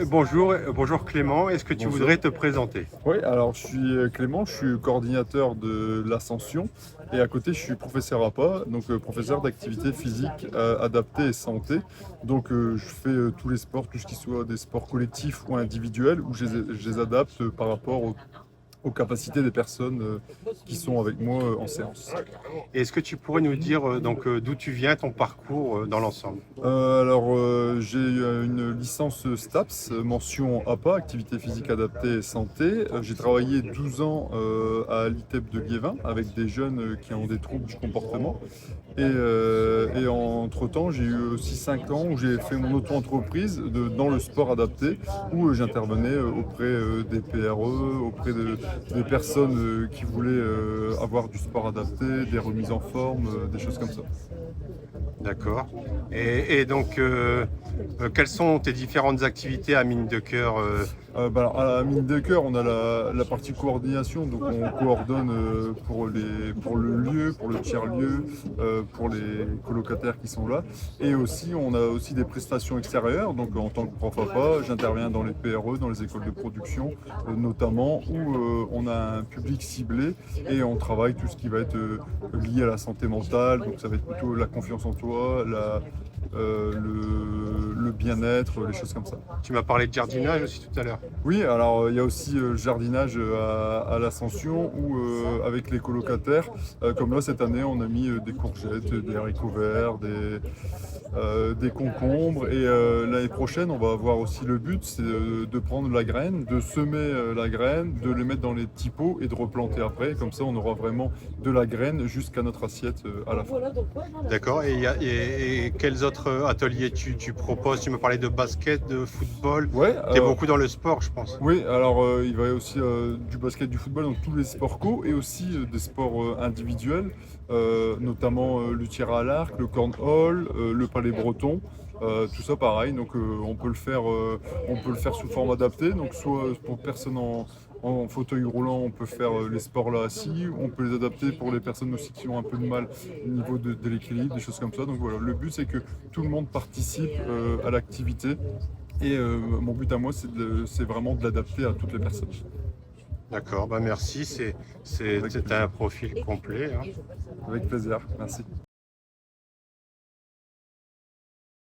Bonjour Clément, est-ce que tu Bonjour. voudrais te présenter? Oui, alors je suis Clément, je suis coordinateur de l'Ascension et à côté je suis professeur APA, donc professeur d'activité physique adaptée et santé. Donc je fais tous les sports, tout ce qui soit des sports collectifs ou individuels, où je les adapte par rapport aux capacités des personnes qui sont avec moi en séance. Est-ce que tu pourrais nous dire d'où tu viens, ton parcours dans l'ensemble? J'ai une licence STAPS, mention APA, activité physique adaptée et santé. J'ai travaillé 12 ans à l'ITEP de Liévin avec des jeunes qui ont des troubles du comportement. Et entre-temps, j'ai eu aussi 5 ans où j'ai fait mon auto-entreprise dans le sport adapté, où j'intervenais auprès des PRE, auprès des personnes qui voulaient avoir du sport adapté, des remises en forme, des choses comme ça. D'accord. Et donc, quelles sont tes différentes activités à Mine de Cœur? Alors, à la Mine de Cœur, on a la partie coordination, donc on coordonne pour le lieu, pour le tiers-lieu, pour les colocataires qui sont là. Et aussi, on a aussi des prestations extérieures, donc en tant que prof APA, j'interviens dans les PRE, dans les écoles de production, notamment, où on a un public ciblé et on travaille tout ce qui va être lié à la santé mentale, donc ça va être plutôt la confiance en toi, le bien-être, les choses comme ça. Tu m'as parlé de jardinage aussi tout à l'heure. Oui, alors il y a aussi le jardinage à l'Ascension où avec les colocataires, comme là cette année on a mis des courgettes, des haricots verts, des concombres et l'année prochaine on va avoir aussi le but c'est de prendre la graine, de semer la graine, de les mettre dans les petits pots et de replanter après, comme ça on aura vraiment de la graine jusqu'à notre assiette à la fin. D'accord. Et quels autres ateliers tu proposes? Tu me parlais de basket, de football. Ouais, Tu es beaucoup dans le sport, je pense. oui, alors il va y avoir aussi du basket, du football, donc tous les sports co et aussi des sports individuels, notamment le tir à l'arc, le cornhole, le palais breton. Tout ça pareil, donc on peut le faire sous forme adaptée, donc soit pour personnes en fauteuil roulant, on peut faire les sports là assis, on peut les adapter pour les personnes aussi qui ont un peu de mal au niveau de l'équilibre, des choses comme ça. Donc voilà, le but c'est que tout le monde participe à l'activité. Et mon but à moi, c'est vraiment de l'adapter à toutes les personnes. D'accord, bah merci, c'est un profil complet, hein. Avec plaisir, merci.